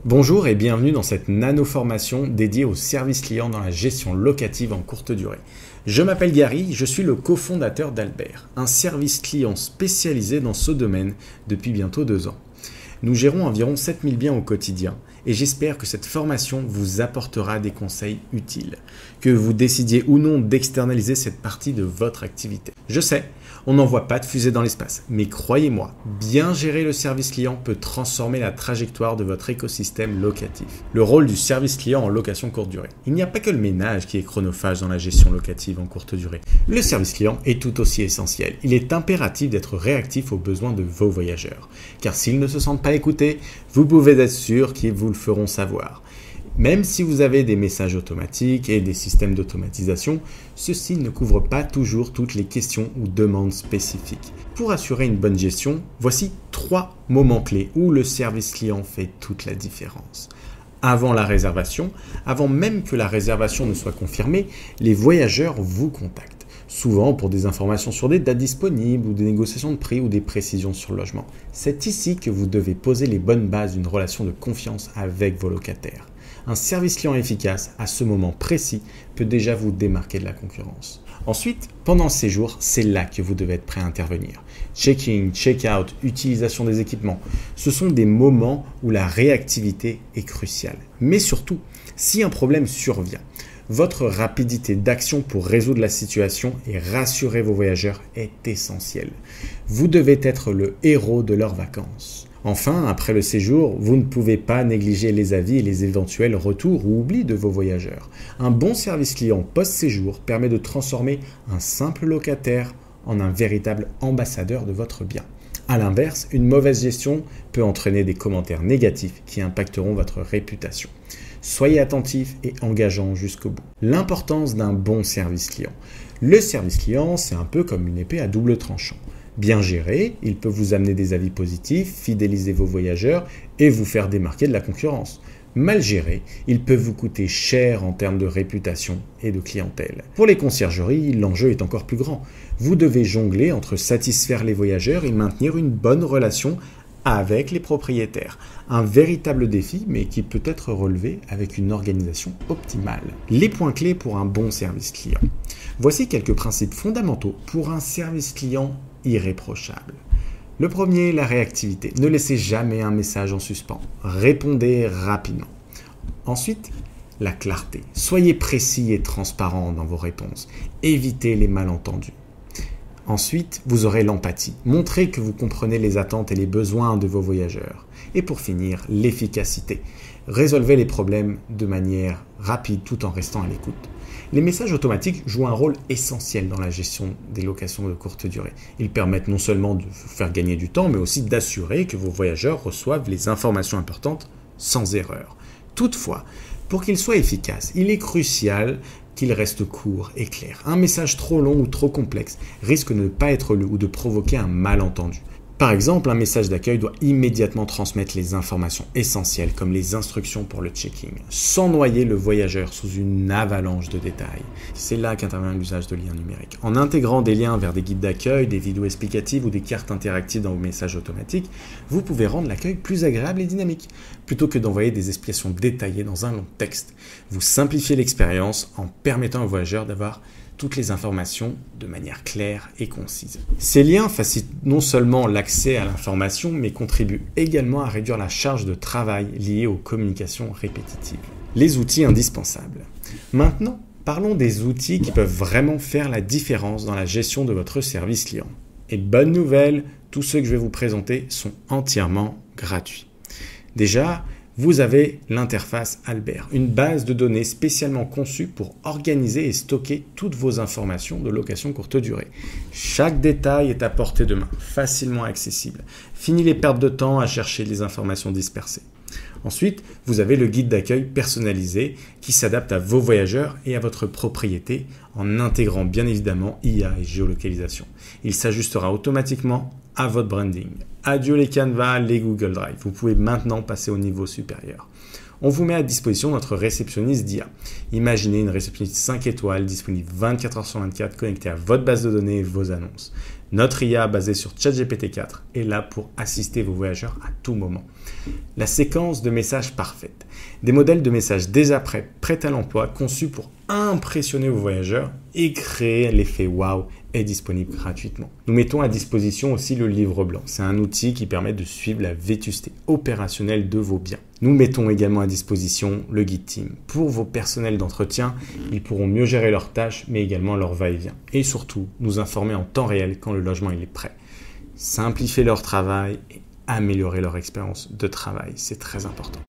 Bonjour et bienvenue dans cette nano-formation dédiée au service client dans la gestion locative en courte durée. Je m'appelle Gary, je suis le cofondateur d'Albert, un service client spécialisé dans ce domaine depuis bientôt 2 ans. Nous gérons environ 7000 biens au quotidien et j'espère que cette formation vous apportera des conseils utiles, que vous décidiez ou non d'externaliser cette partie de votre activité. Je sais, on n'envoie pas de fusée dans l'espace, mais croyez-moi, bien gérer le service client peut transformer la trajectoire de votre écosystème locatif. Le rôle du service client en location courte durée. Il n'y a pas que le ménage qui est chronophage dans la gestion locative en courte durée. Le service client est tout aussi essentiel. Il est impératif d'être réactif aux besoins de vos voyageurs, car s'ils ne se sentent pas écoutés, vous pouvez être sûr qu'ils vous le feront savoir. Même si vous avez des messages automatiques et des systèmes d'automatisation, ceux-ci ne couvrent pas toujours toutes les questions ou demandes spécifiques. Pour assurer une bonne gestion, voici 3 moments clés où le service client fait toute la différence. Avant la réservation, avant même que la réservation ne soit confirmée, les voyageurs vous contactent. Souvent pour des informations sur des dates disponibles ou des négociations de prix ou des précisions sur le logement. C'est ici que vous devez poser les bonnes bases d'une relation de confiance avec vos locataires. Un service client efficace, à ce moment précis, peut déjà vous démarquer de la concurrence. Ensuite, pendant le séjour, c'est là que vous devez être prêt à intervenir. Check-in, check-out, utilisation des équipements, ce sont des moments où la réactivité est cruciale. Mais surtout, si un problème survient, votre rapidité d'action pour résoudre la situation et rassurer vos voyageurs est essentielle. Vous devez être le héros de leurs vacances. Enfin, après le séjour, vous ne pouvez pas négliger les avis et les éventuels retours ou oublis de vos voyageurs. Un bon service client post-séjour permet de transformer un simple locataire en un véritable ambassadeur de votre bien. A l'inverse, une mauvaise gestion peut entraîner des commentaires négatifs qui impacteront votre réputation. Soyez attentif et engageant jusqu'au bout. L'importance d'un bon service client. Le service client, c'est un peu comme une épée à double tranchant. Bien géré, il peut vous amener des avis positifs, fidéliser vos voyageurs et vous faire démarquer de la concurrence. Mal géré, il peut vous coûter cher en termes de réputation et de clientèle. Pour les conciergeries, l'enjeu est encore plus grand. Vous devez jongler entre satisfaire les voyageurs et maintenir une bonne relation avec les propriétaires. Un véritable défi, mais qui peut être relevé avec une organisation optimale. Les points clés pour un bon service client. Voici quelques principes fondamentaux pour un service client irréprochable. Le premier, la réactivité. Ne laissez jamais un message en suspens. Répondez rapidement. Ensuite, la clarté. Soyez précis et transparent dans vos réponses. Évitez les malentendus. Ensuite, vous aurez l'empathie. Montrez que vous comprenez les attentes et les besoins de vos voyageurs. Et pour finir, l'efficacité. Résolvez les problèmes de manière rapide tout en restant à l'écoute. Les messages automatiques jouent un rôle essentiel dans la gestion des locations de courte durée. Ils permettent non seulement de vous faire gagner du temps, mais aussi d'assurer que vos voyageurs reçoivent les informations importantes sans erreur. Toutefois, pour qu'ils soient efficaces, il est crucial qu'il reste court et clair. Un message trop long ou trop complexe risque de ne pas être lu ou de provoquer un malentendu. Par exemple, un message d'accueil doit immédiatement transmettre les informations essentielles comme les instructions pour le check-in, sans noyer le voyageur sous une avalanche de détails. C'est là qu'intervient l'usage de liens numériques. En intégrant des liens vers des guides d'accueil, des vidéos explicatives ou des cartes interactives dans vos messages automatiques, vous pouvez rendre l'accueil plus agréable et dynamique, plutôt que d'envoyer des explications détaillées dans un long texte. Vous simplifiez l'expérience en permettant aux voyageurs d'avoir toutes les informations de manière claire et concise. Ces liens facilitent non seulement l'accès à l'information, mais contribuent également à réduire la charge de travail liée aux communications répétitives. Les outils indispensables. Maintenant, parlons des outils qui peuvent vraiment faire la différence dans la gestion de votre service client. Et bonne nouvelle, tous ceux que je vais vous présenter sont entièrement gratuits. Déjà, vous avez l'interface Albert, une base de données spécialement conçue pour organiser et stocker toutes vos informations de location courte durée. Chaque détail est à portée de main, facilement accessible. Fini les pertes de temps à chercher les informations dispersées. Ensuite, vous avez le guide d'accueil personnalisé qui s'adapte à vos voyageurs et à votre propriété en intégrant bien évidemment IA et géolocalisation. Il s'ajustera automatiquement à votre branding. Adieu les Canva, les Google Drive. Vous pouvez maintenant passer au niveau supérieur. On vous met à disposition notre réceptionniste d'IA. Imaginez une réceptionniste 5 étoiles disponible 24 heures sur 24 connectée à votre base de données et vos annonces. Notre IA basée sur ChatGPT 4 est là pour assister vos voyageurs à tout moment. La séquence de messages parfaite. Des modèles de messages déjà prêts à l'emploi, conçus pour impressionner vos voyageurs et créer l'effet waouh est disponible gratuitement. Nous mettons à disposition aussi le livre blanc. C'est un outil qui permet de suivre la vétusté opérationnelle de vos biens. Nous mettons également à disposition le guide team. Pour vos personnels d'entretien, ils pourront mieux gérer leurs tâches, mais également leur va-et-vient. Et surtout, nous informer en temps réel quand le logement est prêt. Simplifier leur travail et améliorer leur expérience de travail, c'est très important.